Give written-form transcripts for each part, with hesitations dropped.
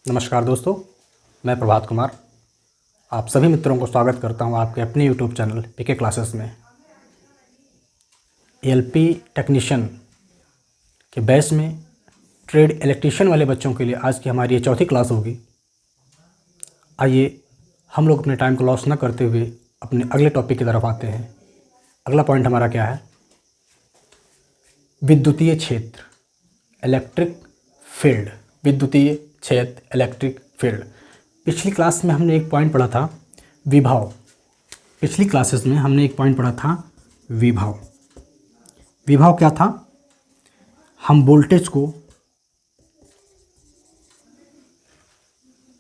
नमस्कार दोस्तों, मैं प्रभात कुमार आप सभी मित्रों को स्वागत करता हूं आपके अपने यूट्यूब चैनल पीके क्लासेस में। एलपी टेक्नीशियन के बैच में ट्रेड इलेक्ट्रीशियन वाले बच्चों के लिए आज की हमारी ये चौथी क्लास होगी। आइए हम लोग अपने टाइम को लॉस न करते हुए अपने अगले टॉपिक की तरफ आते हैं। अगला पॉइंट हमारा क्या है? विद्युतीय क्षेत्र, इलेक्ट्रिक फील्ड। विद्युतीय क्षेत्र, इलेक्ट्रिक फील्ड। पिछली क्लास में हमने एक पॉइंट पढ़ा था विभव। पिछली क्लासेस में हमने एक पॉइंट पढ़ा था विभव। विभव क्या था? हम वोल्टेज को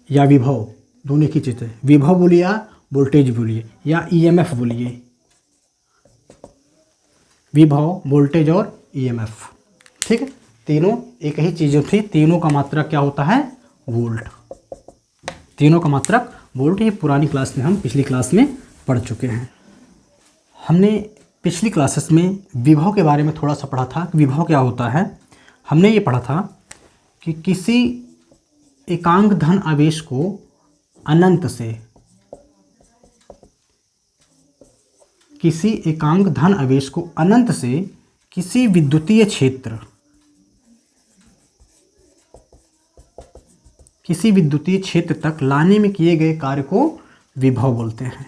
या विभव, दोनों की चीज़ें, विभव बोलिए या वोल्टेज बोलिए या ईएमएफ बोलिए। विभव, वोल्टेज और ईएमएफ, ठीक है, तीनों एक ही चीज़ थी। तीनों का मात्रक क्या होता है? वोल्ट। तीनों का मात्रक वोल्ट। ये पुरानी क्लास में, हम पिछली क्लास में पढ़ चुके हैं। हमने पिछली क्लासेस में विभव के बारे में थोड़ा सा पढ़ा था। विभव क्या होता है? हमने ये पढ़ा था कि किसी एकांक धन आवेश को अनंत से, किसी एकांक धन आवेश को अनंत से किसी विद्युतीय क्षेत्र, किसी विद्युतीय क्षेत्र तक लाने में किए गए कार्य को विभव बोलते हैं।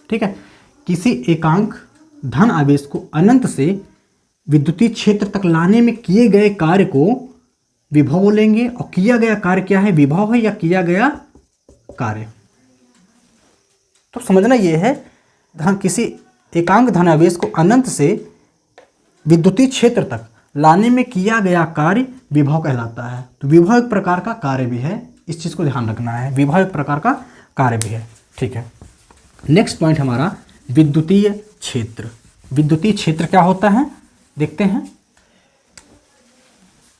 ठीक है, किसी एकांक धन आवेश को अनंत से विद्युतीय क्षेत्र तक लाने में किए गए कार्य को विभव बोलेंगे। और किया गया कार्य क्या है? विभव है या किया गया कार्य। तो समझना यह है, किसी एकांक धन आवेश को अनंत से विद्युतीय क्षेत्र तक लाने में किया गया कार्य विभव कहलाता है। तो विभव एक प्रकार का कार्य भी है, इस चीज़ को ध्यान रखना है। विभव एक प्रकार का कार्य भी है, ठीक है। नेक्स्ट पॉइंट हमारा विद्युतीय क्षेत्र। विद्युतीय क्षेत्र क्या होता है देखते हैं।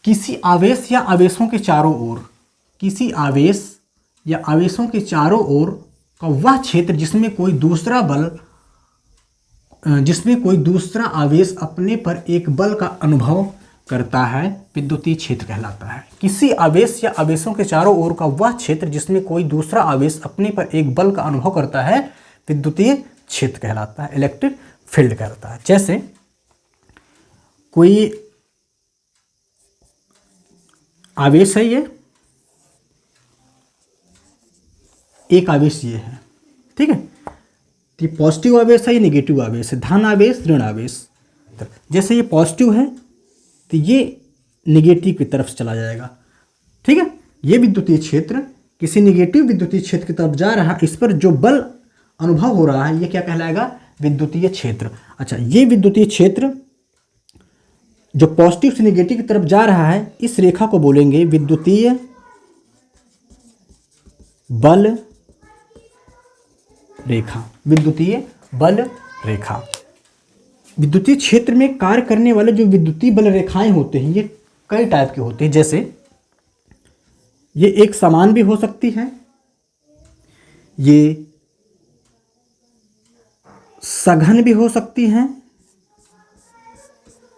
किसी आवेश या आवेशों के चारों ओर, किसी आवेश या आवेशों के चारों ओर का वह क्षेत्र जिसमें कोई दूसरा बल, जिसमें कोई दूसरा आवेश अपने पर एक बल का अनुभव करता है, विद्युतीय क्षेत्र कहलाता है। किसी आवेश या आवेशों के चारों ओर का वह क्षेत्र जिसमें कोई दूसरा आवेश अपने पर एक बल का अनुभव करता है, विद्युतीय क्षेत्र कहलाता है, इलेक्ट्रिक फील्ड कहलाता है। जैसे कोई आवेश है, ये एक आवेश ये है, ठीक है। ये पॉजिटिव आवेश है, ये नेगेटिव आवेश है, धन आवेश, ऋण आवेश। जैसे ये पॉजिटिव है तो ये नेगेटिव की तरफ चला जाएगा, ठीक है। ये विद्युतीय क्षेत्र किसी नेगेटिव विद्युतीय क्षेत्र की तरफ जा रहा है, इस पर जो बल अनुभव हो रहा है ये क्या कहलाएगा? विद्युतीय क्षेत्र। अच्छा, ये विद्युतीय क्षेत्र जो पॉजिटिव से नेगेटिव की तरफ जा रहा है, इस रेखा को बोलेंगे विद्युतीय बल रेखा। विद्युतीय बल रेखा। विद्युतीय क्षेत्र में कार्य करने वाले जो विद्युतीय बल रेखाएं होते हैं, ये कई टाइप के होते हैं। जैसे ये एक समान भी हो सकती है, ये सघन भी हो सकती हैं,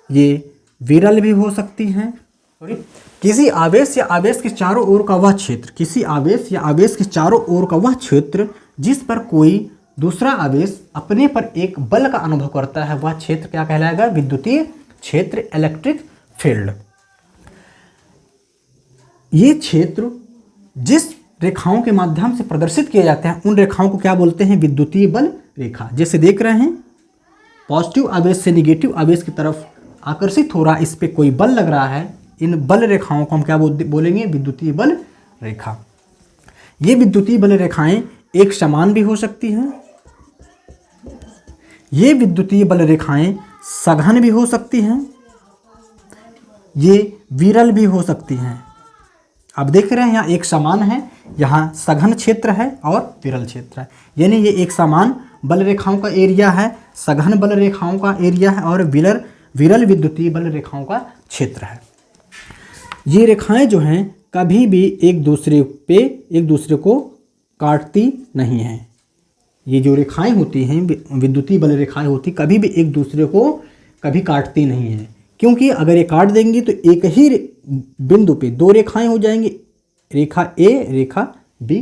ये विरल भी हो सकती हैं। किसी आवेश या आवेश के चारों ओर का वह क्षेत्र, किसी आवेश या आवेश के चारों ओर का वह क्षेत्र जिस पर कोई दूसरा आवेश अपने पर एक बल का अनुभव करता है, वह क्षेत्र क्या कहलाएगा? विद्युतीय क्षेत्र, इलेक्ट्रिक फील्ड। ये क्षेत्र जिस रेखाओं के माध्यम से प्रदर्शित किए जाते हैं, उन रेखाओं को क्या बोलते हैं? विद्युतीय बल रेखा। जैसे देख रहे हैं, पॉजिटिव आवेश से नेगेटिव आवेश की तरफ आकर्षित हो रहा है, इस पे कोई बल लग रहा है, इन बल रेखाओं को हम क्या बोलेंगे? विद्युतीय बल रेखा। ये विद्युतीय बल रेखाएं एक समान भी हो सकती हैं, ये विद्युतीय बल रेखाएं सघन भी हो सकती हैं, ये विरल भी हो सकती हैं। आप देख रहे हैं यहाँ एक समान है, यहाँ सघन क्षेत्र है और विरल क्षेत्र है। यानी ये एक समान बल रेखाओं का एरिया है, सघन बल रेखाओं का एरिया है और विरल विद्युतीय बल रेखाओं का क्षेत्र है। ये रेखाएं जो हैं कभी भी एक दूसरे को काटती नहीं हैं। ये जो रेखाएं होती हैं, विद्युतीय बल रेखाएं होती, कभी भी एक दूसरे को कभी काटती नहीं हैं। क्योंकि अगर ये काट देंगी तो एक ही बिंदु पे दो रेखाएं हो जाएंगी, रेखा ए रेखा बी।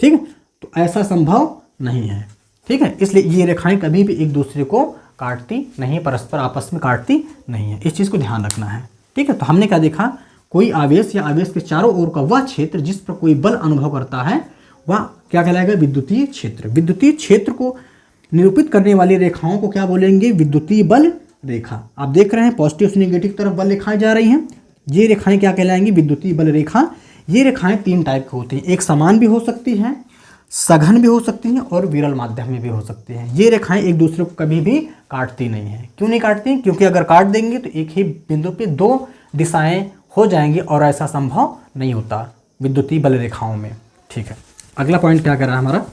ठीक है, तो ऐसा संभव नहीं है। ठीक है, इसलिए ये रेखाएं कभी भी एक दूसरे को काटती नहीं, परस्पर आपस में काटती नहीं है, इस चीज़ को ध्यान रखना है। ठीक है, तो हमने क्या देखा, कोई आवेश या आवेश के चारों ओर का वह क्षेत्र जिस पर कोई बल अनुभव करता है वह क्या कहलाएगा, विद्युतीय क्षेत्र। विद्युतीय क्षेत्र को निरूपित करने वाली रेखाओं को क्या बोलेंगे, विद्युतीय बल रेखा। आप देख रहे हैं पॉजिटिव से नेगेटिव तरफ बल रेखाएं जा रही हैं, ये रेखाएं क्या कहलाएंगी, विद्युतीय बल रेखा। ये रेखाएं तीन टाइप की होती हैं, एक समान भी हो सकती हैं, सघन भी हो सकती हैं और विरल माध्यम में भी हो सकती हैं। ये रेखाएं एक दूसरे को कभी भी काटती नहीं है। क्यों नहीं काटती, क्योंकि अगर काट देंगे तो एक ही बिंदु पे दो दिशाएं हो जाएंगी और ऐसा संभव नहीं होता विद्युतीय बल रेखाओं में। ठीक है, अगला पॉइंट क्या कर रहा है हमारा,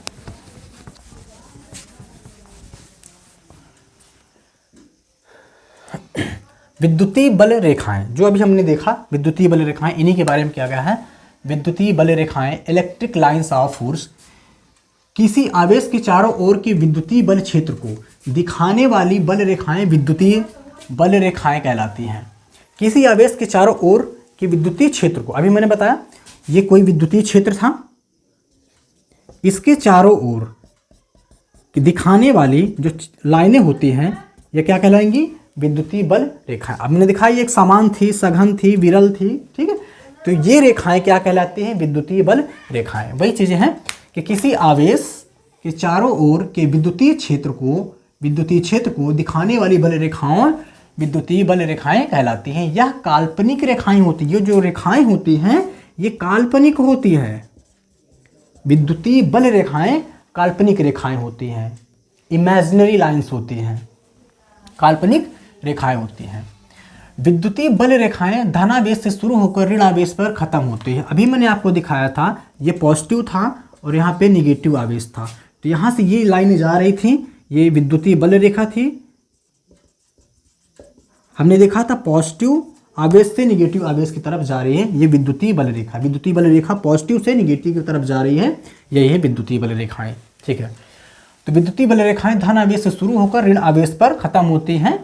विद्युतीय बल रेखाएं। जो अभी हमने देखा विद्युतीय बल रेखाएं, इन्हीं के बारे में किया गया है। विद्युतीय बल रेखाएं इलेक्ट्रिक लाइंस ऑफ फोर्स, किसी आवेश के चारों ओर के विद्युतीय बल क्षेत्र को दिखाने वाली बल रेखाएं विद्युतीय बल रेखाएं कहलाती हैं। किसी आवेश के चारों ओर के विद्युतीय क्षेत्र को, अभी मैंने बताया ये कोई विद्युतीय क्षेत्र था, इसके चारों ओर दिखाने वाली जो लाइनें होती हैं ये क्या कहलाएंगी, विद्युतीय बल रेखाएं। अब मैंने दिखाई एक समान थी, सघन थी, विरल थी। ठीक है, तो ये रेखाएं क्या कहलाती हैं, विद्युतीय बल रेखाएं। वही चीजें हैं कि किसी आवेश के चारों ओर के विद्युतीय क्षेत्र को दिखाने वाली बल रेखाओं विद्युतीय बल रेखाएं कहलाती हैं। यह काल्पनिक रेखाएं होती है, जो रेखाएं होती हैं ये काल्पनिक होती है। विद्युतीय बल रेखाएं काल्पनिक रेखाएं होती हैं, इमेजिनरी लाइंस होती हैं, काल्पनिक रेखाएं होती हैं। विद्युतीय बल रेखाएं धनावेश से शुरू होकर ऋण आवेश पर खत्म होती है। अभी मैंने आपको दिखाया था ये पॉजिटिव था और यहाँ पे निगेटिव आवेश था, तो यहाँ से ये लाइनें जा रही थी, ये विद्युतीय बल रेखा थी। हमने देखा था पॉजिटिव आवेश से निगेटिव आवेश की तरफ जा रही है, ये विद्युतीय बल रेखा। विद्युतीय बल रेखा पॉजिटिव से निगेटिव की तरफ जा रही है, यही है विद्युतीय बल रेखाएं। ठीक है, तो विद्युतीय बल रेखाएं धन आवेश से शुरू होकर ऋण आवेश पर खत्म होती हैं।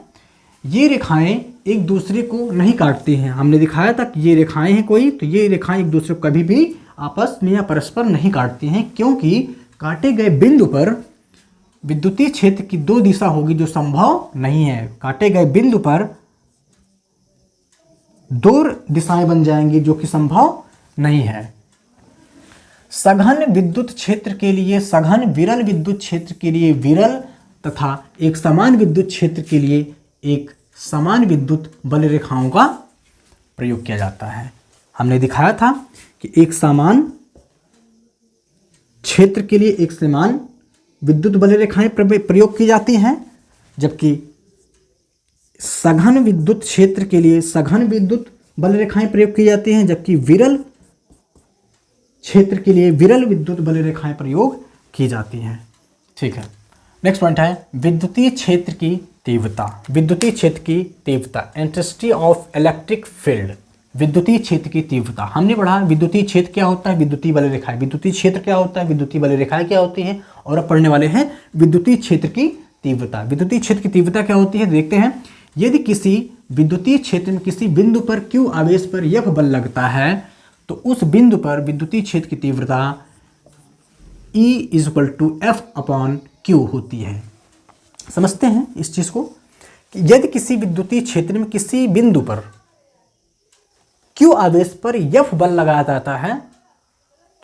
ये रेखाएं एक दूसरे को नहीं काटती हैं। हमने दिखाया था कि ये रेखाएं हैं कोई, तो ये रेखाएं एक दूसरे को कभी भी आपस में या परस्पर नहीं काटती हैं, क्योंकि काटे गए बिंदु पर विद्युतीय क्षेत्र की दो दिशा होगी जो संभव नहीं है। काटे गए बिंदु पर दो दिशाएं बन जाएंगी जो कि संभव नहीं है। सघन विद्युत क्षेत्र के लिए सघन, विरल विद्युत क्षेत्र के लिए विरल तथा एक समान विद्युत क्षेत्र के लिए एक समान विद्युत बल रेखाओं का प्रयोग किया जाता है। हमने दिखाया था कि एक समान क्षेत्र के लिए एक समान विद्युत बल रेखाएं प्रयोग की जाती हैं, जबकि सघन विद्युत क्षेत्र के लिए सघन विद्युत बल रेखाएं प्रयोग की जाती हैं, जबकि विरल क्षेत्र के लिए विरल विद्युत बल रेखाएं प्रयोग की जाती हैं। ठीक है, नेक्स्ट पॉइंट है विद्युतीय क्षेत्र की तीव्रता। विद्युतीय क्षेत्र की तीव्रता, इंटेंसिटी ऑफ इलेक्ट्रिक फील्ड। विद्युतीय क्षेत्र की तीव्रता हमने पढ़ा, विद्युतीय क्षेत्र क्या होता है, विद्युतीय बल रेखाएं। विद्युतीय क्षेत्र क्या होता है, विद्युतीय बल रेखाएं क्या होती हैं, और अब पढ़ने वाले हैं विद्युतीय क्षेत्र की तीव्रता। विद्युतीय क्षेत्र की तीव्रता क्या होती है, देखते हैं। यदि किसी विद्युतीय क्षेत्र में किसी बिंदु पर Q आवेश पर F बल लगता है तो उस बिंदु पर विद्युतीय क्षेत्र की तीव्रता E = F/Q होती है। समझते हैं इस चीज को कि यदि किसी विद्युतीय क्षेत्र में किसी बिंदु पर Q आवेश पर F बल लगाया जाता है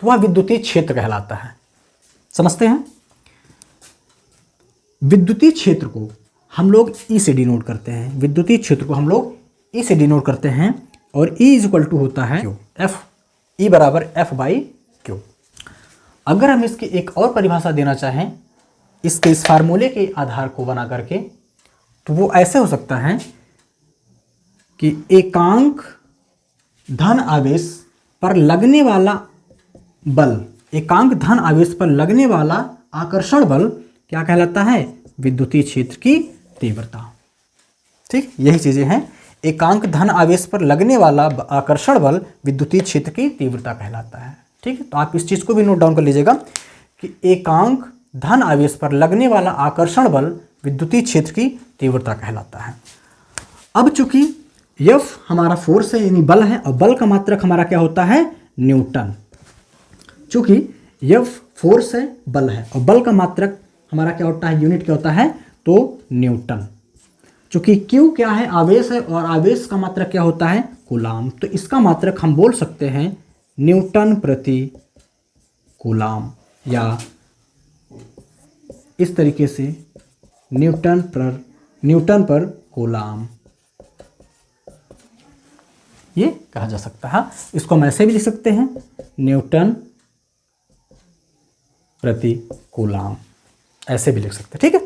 तो वह विद्युतीय क्षेत्र कहलाता है। समझते हैं, विद्युतीय क्षेत्र को हम लोग E से डिनोट करते हैं। विद्युतीय क्षेत्र को हम लोग E से डिनोट करते हैं और E = होता है F, E = F/Q। अगर हम इसकी एक और परिभाषा देना चाहें इसके इस फार्मूले के आधार को बना करके, तो वो ऐसे हो सकता है कि एकांक धन आवेश पर लगने वाला बल, एकांक धन आवेश पर लगने वाला आकर्षण बल क्या कहलाता है, विद्युतीय क्षेत्र की तीव्रता। ठीक, यही चीजें हैं। एकांक धन आवेश पर लगने वाला आकर्षण बल विद्युतीय क्षेत्र की तीव्रता कहलाता है। ठीक है, तो आप इस चीज को भी नोट डाउन कर लीजिएगा कि एकांक धन आवेश पर लगने वाला आकर्षण बल विद्युतीय क्षेत्र की तीव्रता कहलाता है। अब चूंकि एफ हमारा फोर्स है यानी बल है और बल का मात्रक हमारा क्या होता है, न्यूटन। चूंकि एफ फोर्स है, बल है और बल का मात्रक हमारा क्या होता है, यूनिट क्या होता है, तो न्यूटन। चूंकि Q क्या है, आवेश है और आवेश का मात्रक क्या होता है, कूलाम। तो इसका मात्रक हम बोल सकते हैं न्यूटन प्रति कूलाम, या इस तरीके से न्यूटन पर कूलाम ये कहा जा सकता है। इसको हम ऐसे भी लिख सकते हैं न्यूटन प्रति कूलाम, ऐसे भी लिख सकते हैं, ठीक है।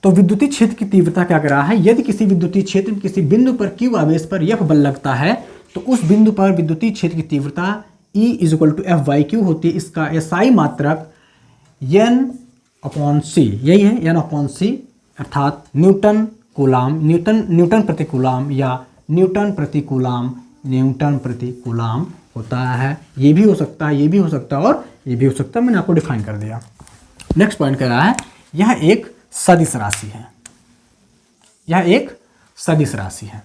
तो विद्युतीय क्षेत्र की तीव्रता क्या कर रहा है, यदि किसी विद्युतीय क्षेत्र में किसी बिंदु पर Q आवेश पर F बल लगता है तो उस बिंदु पर विद्युतीय क्षेत्र की तीव्रता E = F/Q होती है। इसका SI मात्रक N/C, यही है N/C, अर्थात न्यूटन प्रति कूलाम या न्यूटन प्रति कूलाम होता है। ये भी हो सकता है, ये भी हो सकता है और ये भी हो सकता है, मैंने आपको डिफाइन कर दिया। नेक्स्ट पॉइंट कह रहा है यह एक सदिश राशि है, यह एक सदिश राशि है।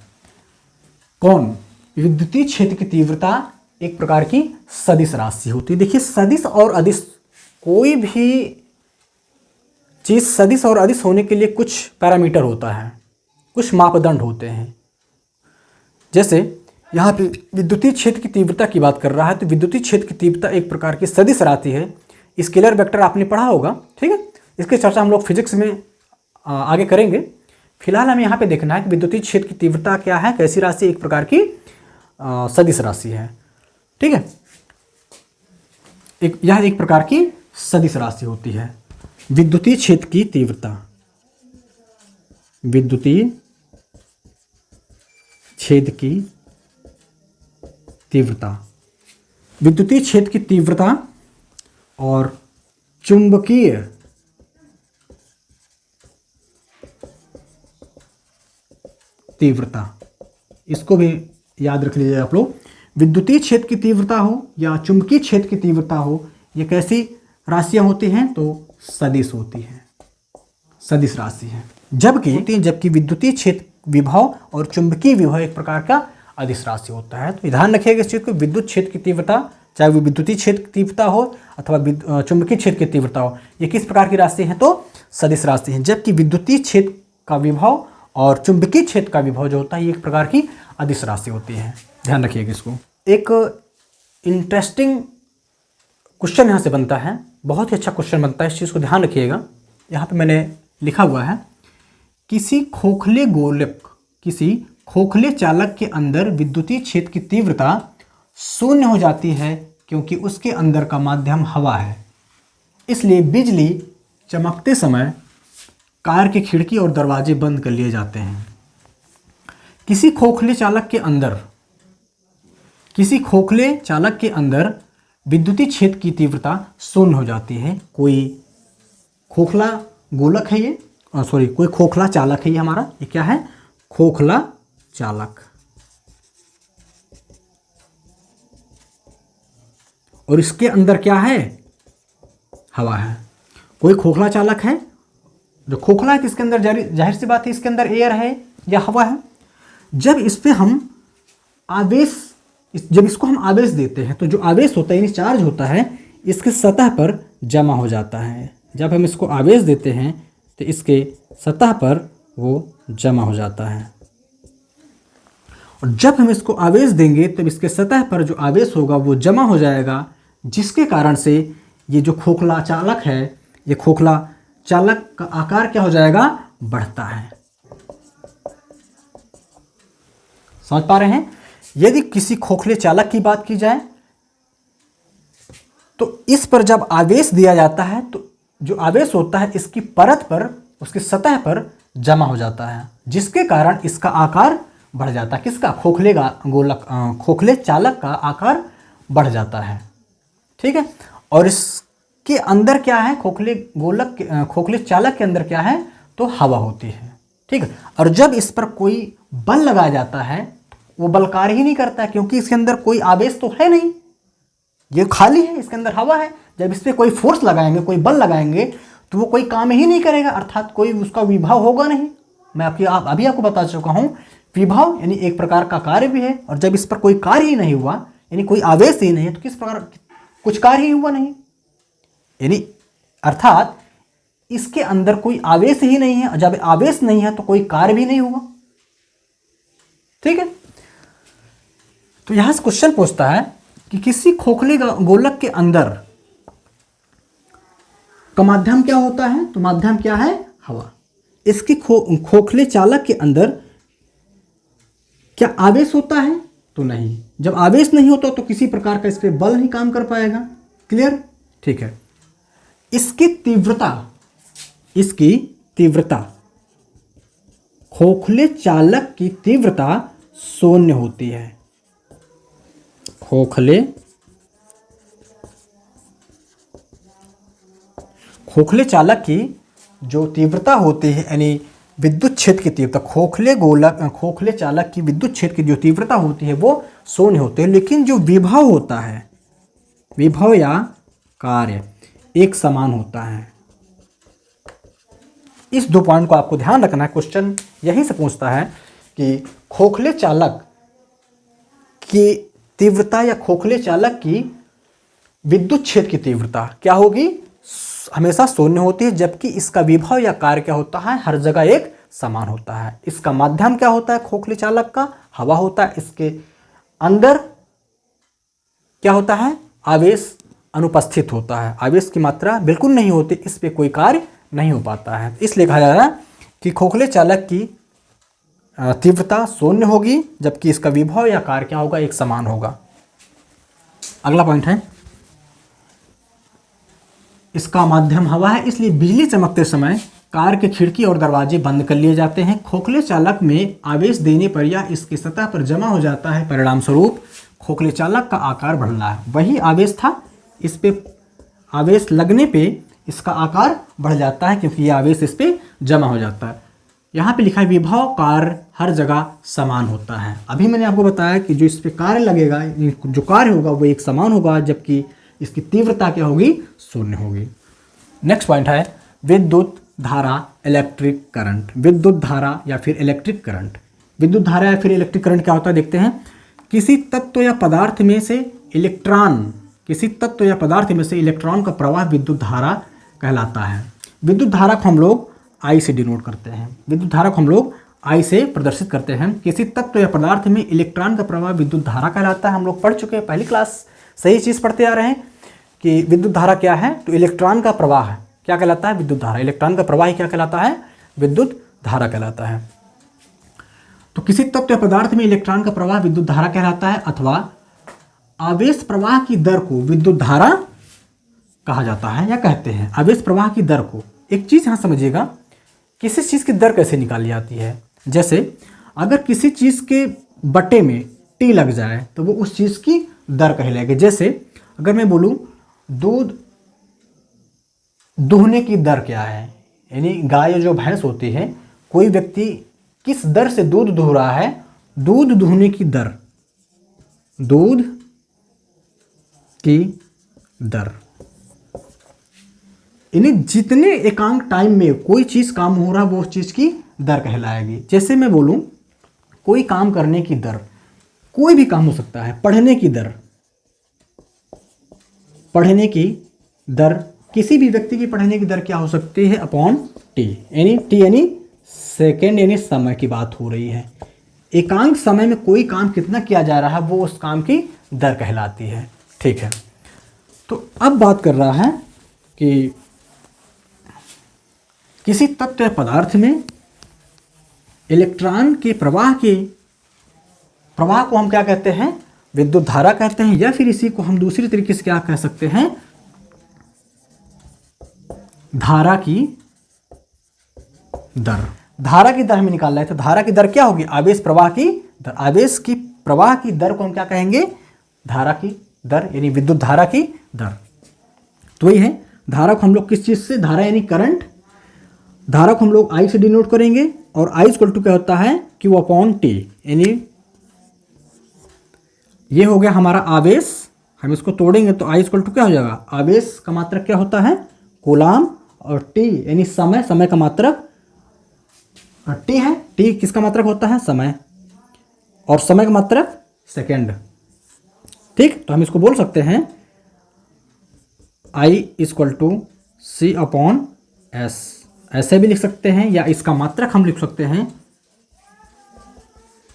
कौन, विद्युतीय क्षेत्र की तीव्रता एक प्रकार की सदिश राशि होती है। देखिए सदिश और अदिश, कोई भी चीज सदिश और अदिश होने के लिए कुछ पैरामीटर होता है, कुछ मापदंड होते हैं। जैसे यहाँ पे विद्युतीय क्षेत्र की तीव्रता की बात कर रहा है, तो विद्युतीय क्षेत्र की तीव्रता एक प्रकार की सदिश राशि है। स्केलर वेक्टर आपने पढ़ा होगा, ठीक है। इसकी चर्चा हम लोग फिजिक्स में आगे करेंगे। फिलहाल हमें यहाँ पे देखना है कि विद्युतीय क्षेत्र की तीव्रता क्या है, कैसी राशि, एक प्रकार की सदिश राशि है, ठीक है। यह एक प्रकार की सदिश राशि होती है। विद्युतीय क्षेत्र की तीव्रता, विद्युतीय क्षेत्र की तीव्रता, विद्युतीय क्षेत्र की तीव्रता और चुंबकीय तीव्रता, इसको भी याद रख लीजिए आप लोग। विद्युतीय क्षेत्र की तीव्रता हो या चुंबकीय क्षेत्र की तीव्रता हो, ये कैसी राशियां होती हैं, तो सदिश होती हैं, सदिश राशि है। जबकि विद्युतीय क्षेत्र विभव और चुंबकीय विभव एक प्रकार का अदिश राशि होता है। तो ध्यान रखिएगा इस चीज को, विद्युत क्षेत्र की तीव्रता, चाहे वो विद्युतीय क्षेत्र की तीव्रता हो अथवा चुंबकीय क्षेत्र की तीव्रता हो, ये किस प्रकार की राशि है, तो सदिश राशि है। जबकि विद्युतीय क्षेत्र का विभव और चुंबकीय क्षेत्र का विभव जो होता है, ये एक प्रकार की अदिश राशि होती है। ध्यान रखिएगा इसको। एक इंटरेस्टिंग क्वेश्चन यहाँ से बनता है, बहुत ही अच्छा क्वेश्चन बनता है, इस चीज़ को ध्यान रखिएगा। यहाँ पे मैंने लिखा हुआ है, किसी खोखले चालक के अंदर विद्युतीय क्षेत्र की तीव्रता शून्य हो जाती है क्योंकि उसके अंदर का माध्यम हवा है। इसलिए बिजली चमकते समय कार की खिड़की और दरवाजे बंद कर लिए जाते हैं। किसी खोखले चालक के अंदर विद्युतीय क्षेत्र की तीव्रता शून्य हो जाती है। कोई खोखला गोलक है ये, कोई खोखला चालक है ये हमारा, ये क्या है, खोखला चालक, और इसके अंदर क्या है, हवा है। कोई खोखला चालक है, जो खोखला है तो इसके अंदर जाहिर सी बात है इसके अंदर एयर है या हवा है। जब इसको हम आवेश देते हैं तो जो आवेश होता है यानी चार्ज होता है, इसके सतह पर जमा हो जाता है। जब हम इसको आवेश देते हैं तो इसके सतह पर वो जमा हो जाता है, और जब हम इसको आवेश देंगे तो इसके सतह पर जो आवेश होगा वो जमा हो जाएगा, जिसके कारण से ये जो खोखला चालक है, ये खोखला चालक का आकार क्या हो जाएगा, बढ़ता है। समझ पा रहे हैं। यदि किसी खोखले चालक की बात की जाए तो इस पर जब आवेश दिया जाता है तो जो आवेश होता है इसकी परत पर, उसकी सतह पर जमा हो जाता है, जिसके कारण इसका आकार बढ़ जाता है। किसका, खोखले चालक का आकार बढ़ जाता है, ठीक है। और इसके अंदर क्या है, खोखले चालक के अंदर क्या है, तो हवा होती है, ठीक है। और जब इस पर कोई बल लगाया जाता है वो बल कार्य ही नहीं करता है, क्योंकि इसके अंदर कोई आवेश तो है नहीं, ये खाली है, इसके अंदर हवा है। जब इस पर कोई फोर्स लगाएंगे, कोई बल लगाएंगे तो वो कोई काम ही नहीं करेगा, अर्थात कोई उसका विभव होगा नहीं, मैं अभी आपको बता चुका हूँ, विभव यानी एक प्रकार का कार्य भी है, और जब इस पर कोई कार्य ही नहीं हुआ यानी कोई आवेश ही नहीं है तो किस प्रकार कुछ कार्य ही हुआ नहीं, यानी अर्थात इसके अंदर कोई आवेश ही नहीं है, और जब आवेश नहीं है तो कोई कार्य भी नहीं हुआ। ठीक है, तो यहां से क्वेश्चन पूछता है कि किसी खोखले गोलक के अंदर का माध्यम क्या होता है, तो माध्यम क्या है, हवा। इसके खोखले चालक के अंदर क्या आवेश होता है, तो नहीं। जब आवेश नहीं होता तो किसी प्रकार का इस पर बल नहीं काम कर पाएगा। क्लियर, ठीक है। इसकी तीव्रता खोखले चालक की तीव्रता शून्य होती है। खोखले चालक की जो तीव्रता होती है यानी विद्युत क्षेत्र की तीव्रता, खोखले चालक की विद्युत क्षेत्र की जो तीव्रता होती है वो शून्य होती है, लेकिन जो विभव होता है, विभव या कार्य एक समान होता है। इस 2 पॉइंट को आपको ध्यान रखना है। क्वेश्चन यहीं से पूछता है कि खोखले चालक की तीव्रता या खोखले चालक की विद्युत क्षेत्र की तीव्रता क्या होगी, हमेशा शून्य होती है, जबकि इसका विभव या कार्य क्या होता है, हर जगह एक समान होता है। इसका माध्यम क्या होता है, खोखले चालक का हवा होता है। इसके अंदर क्या होता है, आवेश अनुपस्थित होता है, आवेश की मात्रा बिल्कुल नहीं होती, इस पे कोई कार्य नहीं हो पाता है। इसलिए कहा जा रहा है कि खोखले चालक की तीव्रता शून्य होगी, जबकि इसका विभव या कार्य क्या होगा, एक समान होगा। अगला पॉइंट है, इसका माध्यम हवा है, इसलिए बिजली चमकते समय कार के खिड़की और दरवाजे बंद कर लिए जाते हैं। खोखले चालक में आवेश देने पर यह इसकी सतह पर जमा हो जाता है, परिणाम स्वरूप खोखले चालक का आकार बढ़ रहा है। वही आवेश था, इस पे आवेश लगने पे इसका आकार बढ़ जाता है, क्योंकि यह आवेश इस पे जमा हो जाता है। यहाँ पे लिखा है विभव कार्य हर जगह समान होता है। अभी मैंने आपको बताया कि जो इस पे कार्य लगेगा, जो कार्य होगा वो एक समान होगा, जबकि इसकी तीव्रता क्या होगी, शून्य होगी। नेक्स्ट पॉइंट है विद्युत धारा, इलेक्ट्रिक करंट। विद्युत धारा या फिर इलेक्ट्रिक करंट। विद्युत धारा या फिर इलेक्ट्रिक करंट क्या होता है, देखते हैं। किसी तत्व या पदार्थ में से इलेक्ट्रॉन का प्रवाह विद्युत धारा कहलाता है। विद्युत धारा को हम लोग आई से डिनोट करते हैं, विद्युत धारा को हम लोग आई से प्रदर्शित करते हैं। किसी तत्व या पदार्थ में इलेक्ट्रॉन का प्रवाह विद्युत धारा कहलाता है। हम लोग पढ़ चुके हैं, पहली क्लास सही चीज़ पढ़ते आ रहे हैं कि विद्युत धारा क्या है, तो इलेक्ट्रॉन का प्रवाह क्या कहलाता है, विद्युत धारा। इलेक्ट्रॉन का प्रवाह क्या कहलाता है, विद्युत धारा कहलाता है। तो किसी तत्व या पदार्थ में इलेक्ट्रॉन का प्रवाह विद्युत धारा कहलाता है, अथवा आवेश प्रवाह की दर को विद्युत धारा कहा जाता है या कहते हैं। आवेश प्रवाह की दर को, एक चीज़ यहाँ समझिएगा, किसी चीज़ की दर कैसे निकाली जाती है। जैसे अगर किसी चीज़ के बटे में टी लग जाए तो वो उस चीज़ की दर कहलाएगी। जैसे अगर मैं बोलूँ दूध दूहने की दर क्या है, यानी गाय जो भैंस होती है, कोई व्यक्ति किस दर से दूध दूह रहा है, दूध दूहने की दर, दूध की दर, यानी जितने एकांक टाइम में कोई चीज़ काम हो रहा है वो उस चीज़ की दर कहलाएगी। जैसे मैं बोलूँ कोई काम करने की दर, कोई भी काम हो सकता है, पढ़ने की दर, पढ़ने की दर, किसी भी व्यक्ति की पढ़ने की दर क्या हो सकती है, अपॉन टी, यानी सेकेंड यानी समय की बात हो रही है। एकांक समय में कोई काम कितना किया जा रहा है वो उस काम की दर कहलाती है। ठीक है, तो अब बात कर रहा है कि किसी तत्व या पदार्थ में इलेक्ट्रॉन के प्रवाह को हम क्या कहते हैं, विद्युत धारा कहते हैं, या फिर इसी को हम दूसरी तरीके से क्या कह सकते हैं, धारा की दर। धारा की दर हमें निकालना है, तो धारा की दर क्या होगी, आवेश प्रवाह की दर। आवेश की प्रवाह की दर को हम क्या कहेंगे, धारा की दर, यानी विद्युत धारा की दर। तो ये है, धारा को हम लोग किस चीज से, धारा यानी करंट, धारा को हम लोग आई से डिनोट करेंगे, और आई इक्वल टू क्या होता है, Q अपॉन टी, यानी ये हो गया हमारा आवेश। हम इसको तोड़ेंगे तो आई इक्वल टू क्या हो जाएगा, आवेश का मात्रक क्या होता है, कूलाम, और टी यानी समय, समय का मात्रक टी है, टी किसका मात्रक होता है? समय, और समय का मात्रक सेकेंड। ठीक, तो हम इसको बोल सकते हैं I equal to C upon S, ऐसे भी लिख सकते हैं, या इसका मात्रक हम लिख सकते हैं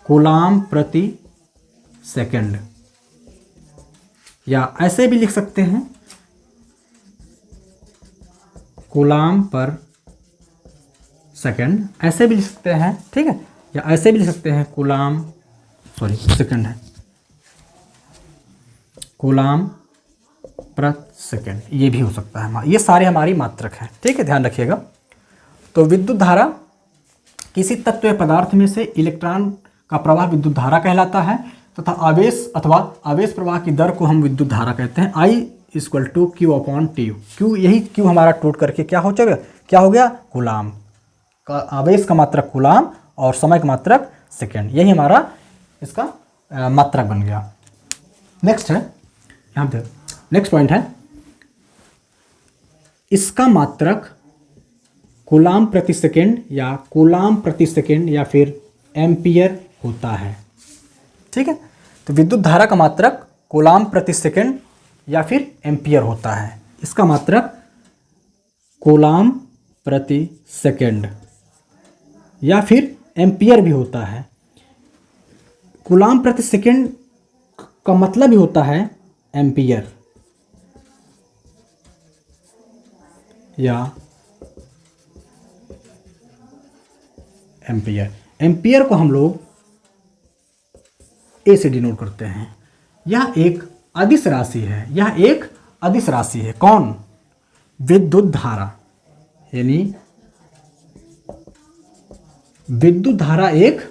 कूलाम प्रति सेकेंड, या ऐसे भी लिख सकते हैं कूलाम पर सेकेंड, ऐसे भी लिख सकते हैं। ठीक है, या ऐसे भी लिख सकते हैं कूलाम, सॉरी सेकेंड है, कूलाम प्रति सेकेंड, ये भी हो सकता है। ये सारे हमारी मात्रक हैं। ठीक है, ध्यान रखिएगा। तो विद्युत धारा किसी तत्व या पदार्थ में से इलेक्ट्रॉन का प्रवाह विद्युत धारा कहलाता है, तथा आवेश अथवा आवेश प्रवाह की दर को हम विद्युत धारा कहते हैं। I equal to Q upon T. Q, यही क्यू हमारा टूट करके क्या हो गया? कूलाम का, आवेश का मात्रक कूलाम और समय का मात्रक सेकेंड, यही हमारा इसका मात्रक बन गया। नेक्स्ट है, यहाँ पे नेक्स्ट पॉइंट है, इसका मात्रक कूलाम प्रति सेकेंड या कूलाम प्रति सेकेंड या फिर एम्पियर होता है। ठीक है, तो विद्युत धारा का मात्रक कूलाम प्रति सेकेंड या फिर एम्पियर होता है। इसका मात्रक कूलाम प्रति सेकेंड या फिर एम्पियर भी होता है। कूलाम प्रति सेकेंड का मतलब ही होता है एम्पियर या एम्पियर। एम्पियर को हम लोग ए से डिनोट करते हैं। यह एक अदिश राशि है, यह एक अदिश राशि है। कौन? विद्युत धारा, यानी विद्युत धारा एक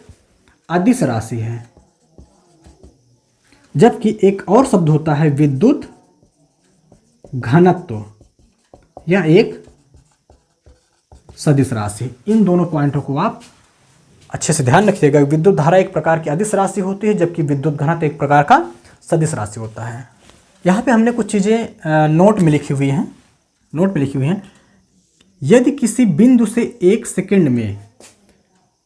अदिश राशि है। जबकि एक और शब्द होता है विद्युत घनत्व, यह एक सदिश राशि। इन दोनों पॉइंटों को आप अच्छे से ध्यान रखिएगा। विद्युत धारा एक प्रकार की अदिश राशि होती है, जबकि विद्युत घनत्व एक प्रकार का सदिश राशि होता है। यहाँ पे हमने कुछ चीज़ें नोट में लिखी हुई हैं। यदि किसी बिंदु से 1 सेकंड में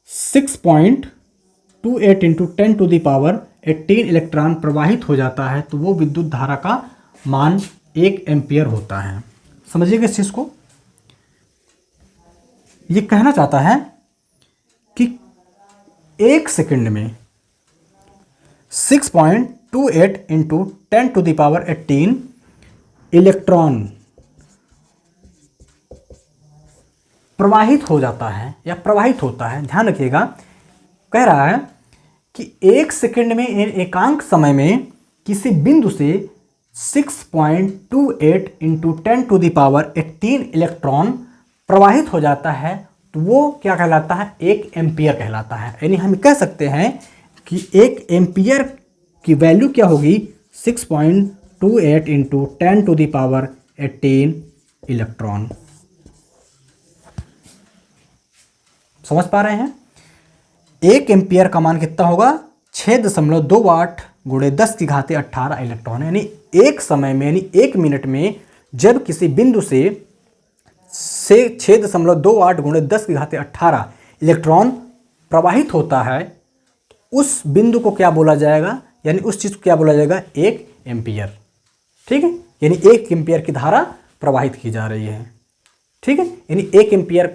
6.28 इंटू 10⁻18 इलेक्ट्रॉन प्रवाहित हो जाता है तो वो विद्युत धारा का मान 1 एम्पियर होता है। समझिएगा इस चीज़ को। ये कहना चाहता है कि 1 सेकंड में 6.28 इंटू 10⁻18 इलेक्ट्रॉन प्रवाहित हो जाता है या प्रवाहित होता है। ध्यान रखिएगा, कह रहा है कि 1 सेकंड में, एकांक समय में किसी बिंदु से 6.28 इंटू 10⁻18 इलेक्ट्रॉन प्रवाहित हो जाता है तो वो क्या कहलाता है? 1 एम्पियर कहलाता है। यानी हम कह सकते हैं कि 1 एम्पियर की वैल्यू क्या होगी? 6.28 इंटू 10⁻18 इलेक्ट्रॉन। समझ पा रहे हैं? 1 एम्पियर का मान कितना होगा? 6.2 वाट गुणे 10⁻18 इलेक्ट्रॉन। यानी एक समय में, यानी 1 मिनट में जब किसी बिंदु से 6.2 वाट गुणे 10⁻18 इलेक्ट्रॉन प्रवाहित होता है, उस बिंदु को क्या बोला जाएगा? यानी उस चीज़ को क्या बोला जाएगा? 1 एम्पियर। ठीक है, यानी 1 एम्पियर की धारा प्रवाहित की जा रही है। ठीक है, यानी 1 एम्पियर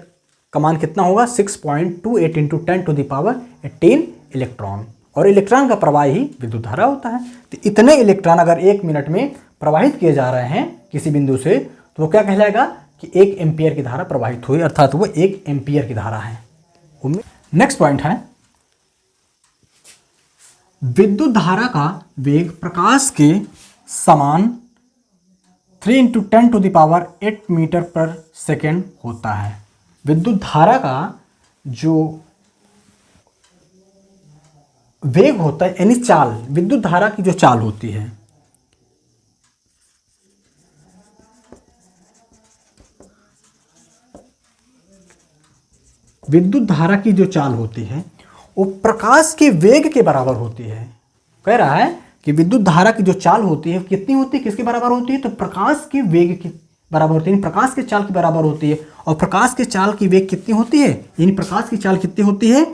का मान कितना होगा? 6.28 इंटू 10⁻18 इलेक्ट्रॉन। और इलेक्ट्रॉन का प्रवाह ही विद्युत धारा होता है। तो इतने इलेक्ट्रॉन अगर 1 मिनट में प्रवाहित किए जा रहे हैं किसी बिंदु से, तो वो क्या कहलाएगा? कि 1 एम्पियर की धारा प्रवाहित हुई, अर्थात वो 1 एम्पियर की धारा है। नेक्स्ट पॉइंट है, विद्युत धारा का वेग प्रकाश के समान 3 इंटू 10⁸ मीटर पर सेकेंड होता है। विद्युत धारा का जो वेग होता है, यानी चाल, विद्युत धारा की जो चाल होती है, विद्युत धारा की जो चाल होती है वो प्रकाश के वेग के बराबर होती है। कह रहा है कि विद्युत धारा की जो चाल होती है कितनी होती है? किसके बराबर होती है? तो प्रकाश के वेग की बराबर होती है, यानी प्रकाश के चाल के बराबर होती है। और प्रकाश के चाल की वेग कितनी होती है, यानी प्रकाश की चाल कितनी होती है,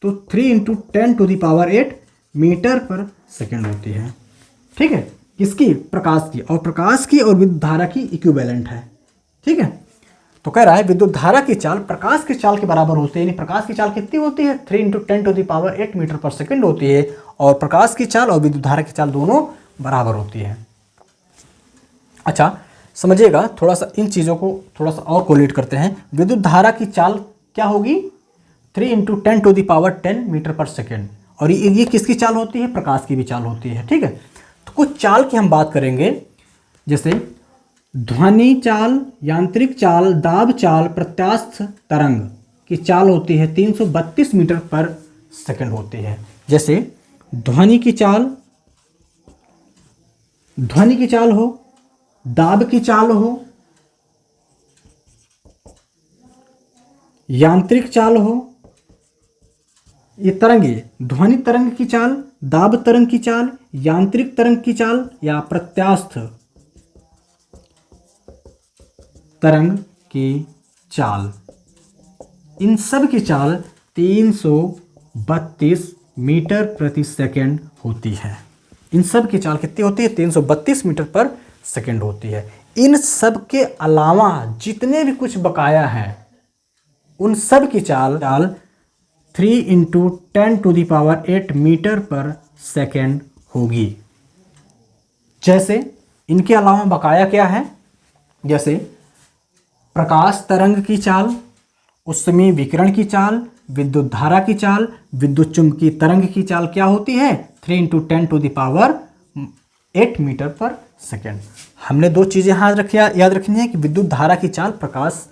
तो 3 × 10⁸ मीटर पर सेकेंड होती है। ठीक है, किसकी, प्रकाश की, और प्रकाश की और विद्युत धारा की इक्विवेलेंट है। ठीक है, तो कह रहा है विद्युत धारा की चाल प्रकाश की चाल के बराबर होती है, यानी प्रकाश की चाल कितनी होती है, 3 × 10⁸ मीटर पर सेकेंड होती है, और प्रकाश की चाल और विद्युत धारा की चाल दोनों बराबर होती है। अच्छा समझिएगा, थोड़ा सा इन चीज़ों को थोड़ा सा और कोलेट करते हैं। विद्युत धारा की चाल क्या होगी, 3 × 10⁻10 मीटर पर सेकेंड, और ये किसकी चाल होती है, प्रकाश की भी चाल होती है। ठीक है, तो कुछ चाल की हम बात करेंगे, जैसे ध्वनि चाल, यांत्रिक चाल, दाब चाल, प्रत्यास्थ तरंग की चाल होती है 332 मीटर पर सेकेंड होती है। जैसे ध्वनि की चाल हो, दाब की चाल हो, यांत्रिक चाल हो, ये तरंग है, ध्वनि तरंग की चाल, दाब तरंग की चाल, यांत्रिक तरंग की चाल या प्रत्यास्थ तरंग की चाल, इन सब की चाल 332 मीटर प्रति सेकेंड होती है। इन सब की चाल कितनी होती है, 332 मीटर पर सेकेंड होती है। इन सब के अलावा जितने भी कुछ बकाया हैं उन सब की चाल 3 × 10⁸ मीटर पर सेकेंड होगी। जैसे इनके अलावा बकाया क्या है, जैसे प्रकाश तरंग की चाल, उष्मीय विकिरण की चाल, विद्युत धारा की चाल, विद्युत चुंबकीय तरंग की चाल क्या होती है, 3 × 10⁸ मीटर पर सेकेंड। हमने दो चीज़ें याद रखनी है कि विद्युत धारा की चाल प्रकाश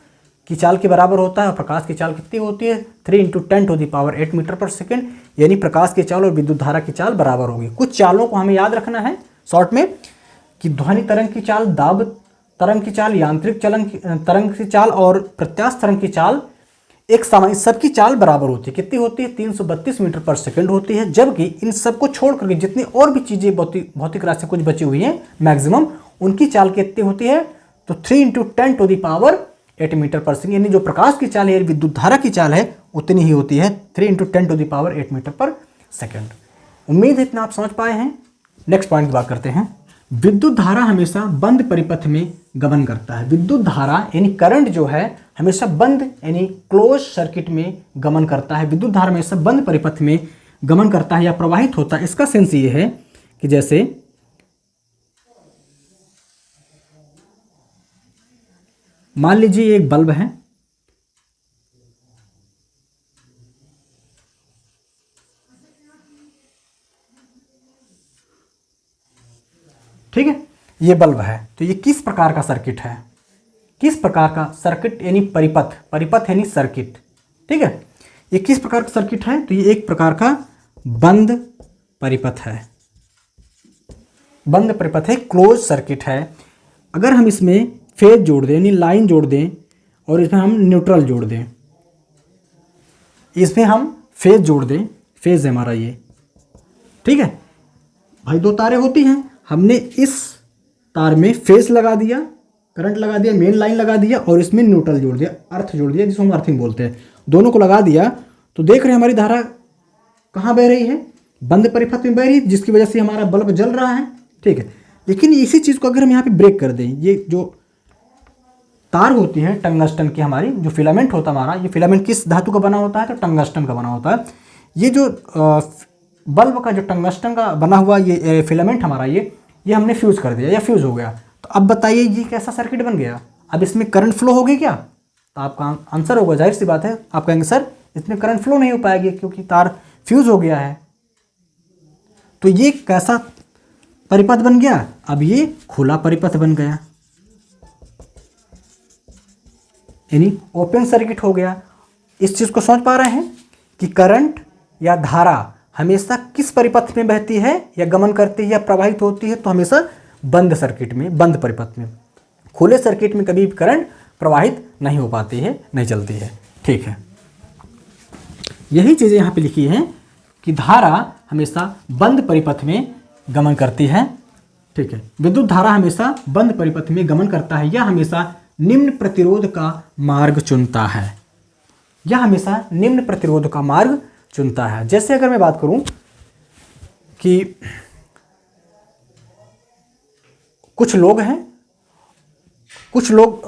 की चाल के बराबर होता है, और प्रकाश की चाल कितनी होती है, 3 × 10⁸ मीटर पर सेकेंड, यानी प्रकाश की चाल और विद्युत धारा की चाल बराबर होगी। कुछ चालों को हमें याद रखना है शॉर्ट में, कि ध्वनि तरंग की चाल, दाब तरंग की चाल, यांत्रिक तरंग की चाल और प्रत्यास्थ तरंग की चाल एक समान, सबकी चाल बराबर होती है। कितनी होती है, 332 मीटर पर सेकेंड होती है। जबकि इन सबको छोड़ करके जितनी और भी चीज़ें भौतिक राशि कुछ बची हुई हैं मैक्सिमम, उनकी चाल कितनी होती है, तो 3 × 10⁸ मीटर पर सेकेंड, यानी जो प्रकाश की चाल है, विद्युत धारा की चाल है, उतनी ही होती है 3 × 10⁸ मीटर पर सेकेंड। उम्मीद है इतना आप समझ पाए हैं। नेक्स्ट पॉइंट की बात करते हैं। विद्युत धारा हमेशा बंद परिपथ में गमन करता है। विद्युत धारा यानी करंट जो है हमेशा बंद यानी क्लोज सर्किट में गमन करता है। विद्युत धारा हमेशा बंद परिपथ में गमन करता है या प्रवाहित होता है। इसका सेंस ये है कि जैसे मान लीजिए एक बल्ब है, ठीक है, ये बल्ब है, तो ये किस प्रकार का सर्किट है, किस प्रकार का सर्किट यानी परिपथ यानी सर्किट, ठीक है, ये किस प्रकार का सर्किट है, तो ये एक प्रकार का बंद परिपथ है। बंद परिपथ है, क्लोज सर्किट है। अगर हम इसमें फेज जोड़ दें यानी लाइन जोड़ दें और इसमें हम न्यूट्रल जोड़ दें, इसमें हम फेज जोड़ दें, फेज है हमारा ये, ठीक है भाई, दो तारें होती हैं, हमने इस तार में फेज लगा दिया, करंट लगा दिया, मेन लाइन लगा दिया और इसमें न्यूट्रल जोड़ दिया, अर्थ जोड़ दिया, जिसको हम अर्थिंग बोलते हैं। दोनों को लगा दिया तो देख रहे हैं हमारी धारा कहाँ बह रही है, बंद परिपथ में बह रही है, जिसकी वजह से हमारा बल्ब जल रहा है, ठीक है। लेकिन इसी चीज़ को अगर हम यहाँ पे ब्रेक कर दें, ये जो तार होती है टंगस्टन की, हमारी जो फिलामेंट होता है हमारा, ये फिलामेंट किस धातु का बना होता है, तो टंगस्टन का बना होता है। ये जो बल्ब का जो टंगस्टन का बना हुआ ये फिलामेंट हमारा, ये हमने फ्यूज़ कर दिया या फ्यूज़ हो गया, तो अब बताइए ये कैसा सर्किट बन गया। अब इसमें करंट फ्लो होगी क्या, तो आपका आंसर होगा, जाहिर सी बात है आप कहेंगे सर इसमें करंट फ्लो नहीं हो पाएगी क्योंकि तार फ्यूज़ हो गया है। तो ये कैसा परिपथ बन गया, अब ये खुला परिपथ बन गया, यानी ओपन सर्किट हो गया। इस चीज़ को समझ पा रहे हैं कि करंट या धारा हमेशा किस परिपथ में बहती है या गमन करती है या प्रवाहित होती है, तो हमेशा बंद सर्किट में, बंद परिपथ में। खुले सर्किट में कभी भी करंट प्रवाहित नहीं हो पाती है, नहीं चलती है, ठीक है। यही चीज़ें यहाँ पे लिखी हैं कि धारा हमेशा बंद परिपथ में गमन करती है ठीक है, विद्युत धारा हमेशा बंद परिपथ में गमन करता है, यह हमेशा निम्न प्रतिरोध का मार्ग चुनता है, यह हमेशा निम्न प्रतिरोध का मार्ग चुनता है। जैसे अगर मैं बात करूं कि कुछ लोग हैं, कुछ लोग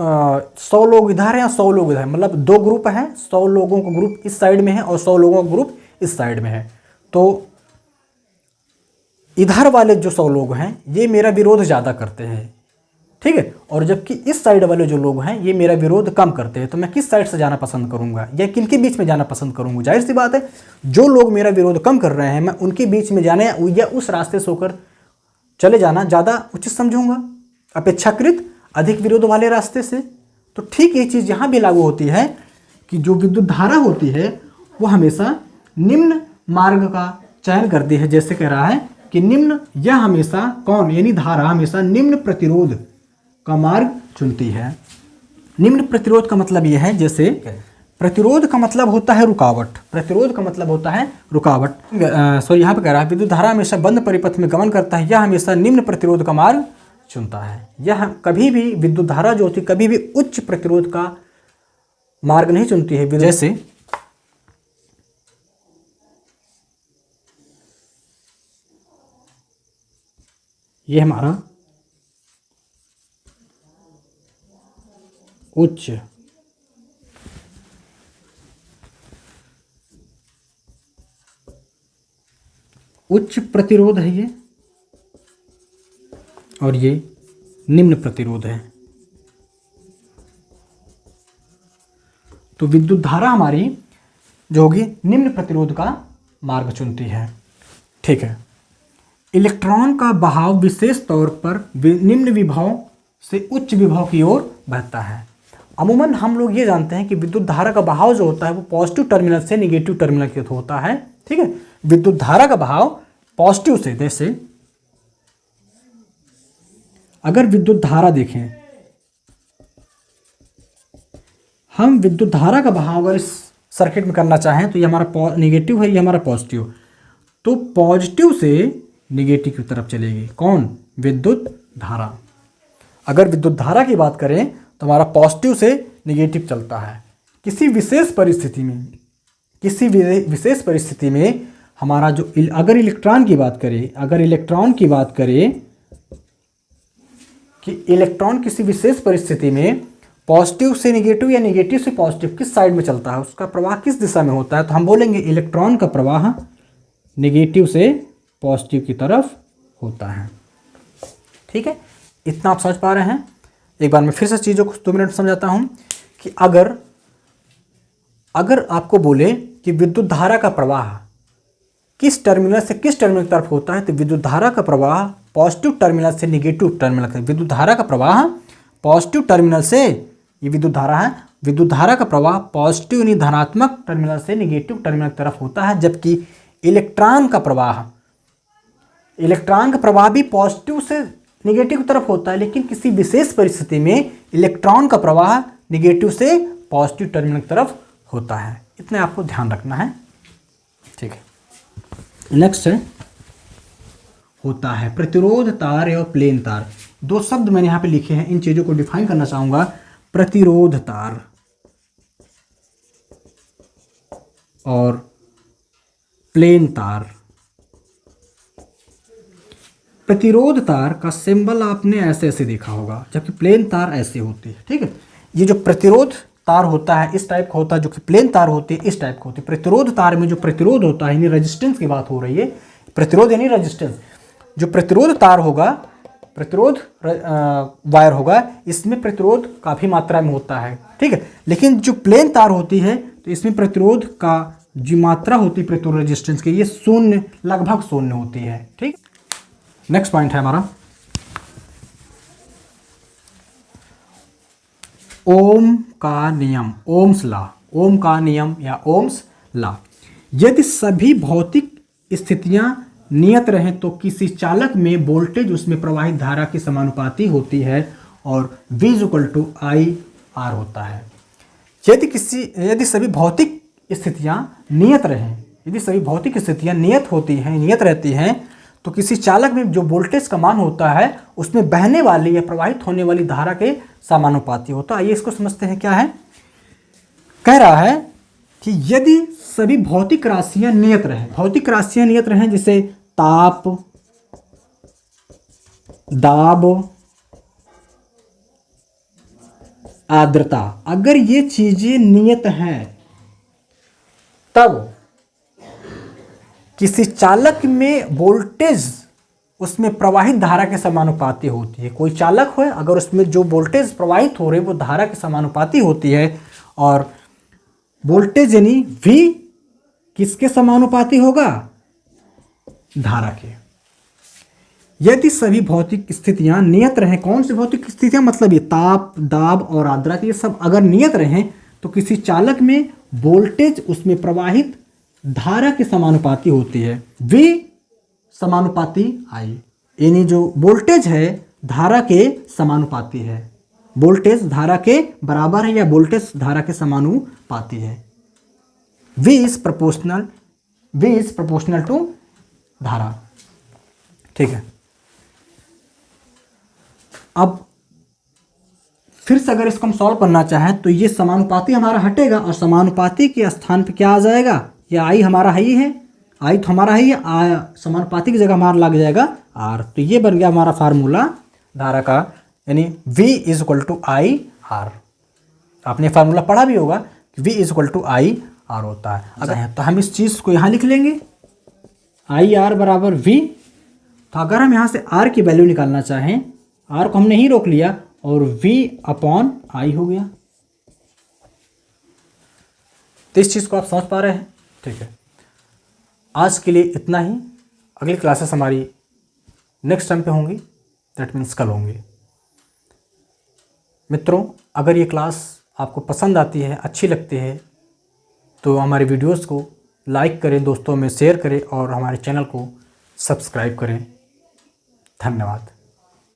100 लोग इधर हैं और 100 लोग इधर हैं, मतलब 2 ग्रुप हैं, 100 लोगों का ग्रुप इस साइड में है और 100 लोगों का ग्रुप इस साइड में है। तो इधर वाले जो 100 लोग हैं ये मेरा विरोध ज़्यादा करते हैं, ठीक है, और जबकि इस साइड वाले जो लोग हैं ये मेरा विरोध कम करते हैं। तो मैं किस साइड से जाना पसंद करूंगा या किनके बीच में जाना पसंद करूंगा? जाहिर सी बात है, जो लोग मेरा विरोध कम कर रहे हैं मैं उनके बीच में जाने या उस रास्ते से होकर चले जाना ज़्यादा उचित समझूंगा अपेक्षाकृत अधिक विरोध वाले रास्ते से। तो ठीक ये चीज़ यहाँ भी लागू होती है कि जो विद्युत धारा होती है वो हमेशा निम्न मार्ग का चयन करती है। जैसे कह रहा है कि निम्न, यह हमेशा कौन, यानी धारा हमेशा निम्न प्रतिरोध का मार्ग चुनती है। निम्न प्रतिरोध का मतलब यह है, जैसे प्रतिरोध का मतलब होता है रुकावट, प्रतिरोध का मतलब होता है रुकावट। सॉरी, यहाँ पे कह रहा है विद्युत धारा हमेशा बंद परिपथ में गमन करता है, यह हमेशा निम्न प्रतिरोध का मार्ग चुनता है। यह कभी भी विद्युत धारा जो होती है कभी भी उच्च प्रतिरोध का मार्ग नहीं चुनती है। जैसे यह हमारा उच्च प्रतिरोध है ये, और ये निम्न प्रतिरोध है। तो विद्युत धारा हमारी जो होगी निम्न प्रतिरोध का मार्ग चुनती है, ठीक है। इलेक्ट्रॉन का बहाव विशेष तौर पर निम्न विभव से उच्च विभव की ओर बहता है। अमूमन हम लोग ये जानते हैं कि विद्युत धारा का बहाव जो होता है वो पॉजिटिव टर्मिनल से निगेटिव टर्मिनल की ओर होता है, ठीक है। विद्युत धारा का बहाव पॉजिटिव से, जैसे अगर विद्युत धारा देखें, हम विद्युत धारा का बहाव अगर इस सर्किट में करना चाहें तो ये हमारा नेगेटिव है, ये हमारा पॉजिटिव, तो पॉजिटिव से नेगेटिव की तरफ चलेगी कौन, विद्युत धारा। अगर विद्युत धारा की बात करें तो हमारा पॉजिटिव से नेगेटिव चलता है। किसी विशेष परिस्थिति में हमारा जो अगर इलेक्ट्रॉन की बात करें कि इलेक्ट्रॉन किसी विशेष परिस्थिति में पॉजिटिव से नेगेटिव या नेगेटिव से पॉजिटिव किस साइड में चलता है, उसका प्रवाह किस दिशा में होता है, तो हम बोलेंगे इलेक्ट्रॉन का प्रवाह नेगेटिव से पॉजिटिव की तरफ होता है, ठीक है। इतना आप समझ पा रहे हैं। एक बार मैं फिर से चीज़ों को 2 मिनट समझाता हूं कि अगर आपको बोले कि विद्युत धारा का प्रवाह किस टर्मिनल से किस टर्मिनल की तरफ होता है, तो विद्युत धारा का प्रवाह पॉजिटिव टर्मिनल से नेगेटिव टर्मिनल का, विद्युत धारा का प्रवाह पॉजिटिव टर्मिनल से, ये विद्युत धारा है, विद्युत धारा का प्रवाह पॉजिटिव यानी धनात्मक टर्मिनल से नेगेटिव टर्मिनल की तरफ होता है। जबकि इलेक्ट्रॉन का प्रवाह भी पॉजिटिव से नेगेटिव की तरफ होता है, लेकिन किसी विशेष परिस्थिति में इलेक्ट्रॉन का प्रवाह नेगेटिव से पॉजिटिव टर्मिनल की तरफ होता है। इतना आपको ध्यान रखना है, ठीक है। नेक्स्ट होता है प्रतिरोध तार और प्लेन तार। 2 शब्द मैंने यहाँ पे लिखे हैं, इन चीजों को डिफाइन करना चाहूंगा। प्रतिरोध तार और प्लेन तार। प्रतिरोध तार का सिंबल आपने ऐसे ऐसे देखा होगा, जबकि प्लेन तार ऐसे होती है, ठीक है। ये जो प्रतिरोध तार होता है इस टाइप का होता है, जो कि प्लेन तार होती है इस टाइप का होती है। प्रतिरोध तार में जो प्रतिरोध होता है यानी रेजिस्टेंस की बात हो रही है, प्रतिरोध यानी रेजिस्टेंस, जो प्रतिरोध तार होगा, प्रतिरोध वायर होगा, इसमें प्रतिरोध काफ़ी मात्रा में होता है, ठीक है। लेकिन जो प्लेन तार होती है तो इसमें प्रतिरोध का जो मात्रा होती है प्रतिरोध रेजिस्टेंस की, ये शून्य, लगभग शून्य होती है, ठीक। नेक्स्ट पॉइंट है हमारा ओम का नियम, ओम्स लॉ, ओम का नियम या ओम्स लॉ। यदि सभी भौतिक स्थितियां नियत रहें तो किसी चालक में वोल्टेज उसमें प्रवाहित धारा की समानुपाती होती है और V = IR होता है। यदि सभी भौतिक स्थितियां नियत रहें, यदि सभी भौतिक स्थितियां नियत रहती हैं तो किसी चालक में जो वोल्टेज का मान होता है उसमें बहने वाली या प्रवाहित होने वाली धारा के समानुपाती होता है। आइए इसको समझते हैं क्या है। कह रहा है कि यदि सभी भौतिक राशियां नियत रहें, भौतिक राशियां नियत रहें जैसे ताप, दाब, आर्द्रता, अगर ये चीजें नियत हैं तब किसी चालक में वोल्टेज उसमें प्रवाहित धारा के समानुपाती होती है। कोई चालक हो अगर उसमें जो वोल्टेज प्रवाहित हो रही है वो धारा के समानुपाती होती है और वोल्टेज यानी V किसके समानुपाती होगा? धारा के। यदि सभी भौतिक स्थितियां नियत रहें, कौन सी भौतिक स्थितियां मतलब ये ताप, दाब और आर्द्रता, ये सब अगर नियत रहें तो किसी चालक में वोल्टेज उसमें प्रवाहित धारा के समानुपाती होती है। V समानुपाती I, यानी जो वोल्टेज है धारा के समानुपाती है, वोल्टेज धारा के बराबर है या वोल्टेज धारा के समानुपाती है। V इज प्रोपोर्शनल टू धारा। ठीक है। अब फिर से अगर इसको हम सॉल्व करना चाहें तो ये समानुपाती हमारा हटेगा और समानुपाती के स्थान पे क्या आ जाएगा? ये I हमारा है ही है, I तो हमारा है ही, समानुपाती की जगह हमारा लग जाएगा R। तो ये बन गया हमारा फार्मूला धारा का, यानी V is equal to I R। आपने फार्मूला पढ़ा भी होगा कि V is equal to I R होता है। अगर तो हम इस चीज़ को यहाँ लिख लेंगे I R बराबर V। तो अगर हम यहाँ से R की वैल्यू निकालना चाहें, R को हमने ही रोक लिया और V अपॉन I हो गया। तो इस चीज़ को आप समझ पा रहे हैं? ठीक है। आज के लिए इतना ही। अगली क्लासेस हमारी नेक्स्ट टाइम पे होंगी, दैट मीन्स कल होंगी। मित्रों, अगर ये क्लास आपको पसंद आती है, अच्छी लगती है, तो हमारे वीडियोस को लाइक करें, दोस्तों में शेयर करें और हमारे चैनल को सब्सक्राइब करें। धन्यवाद।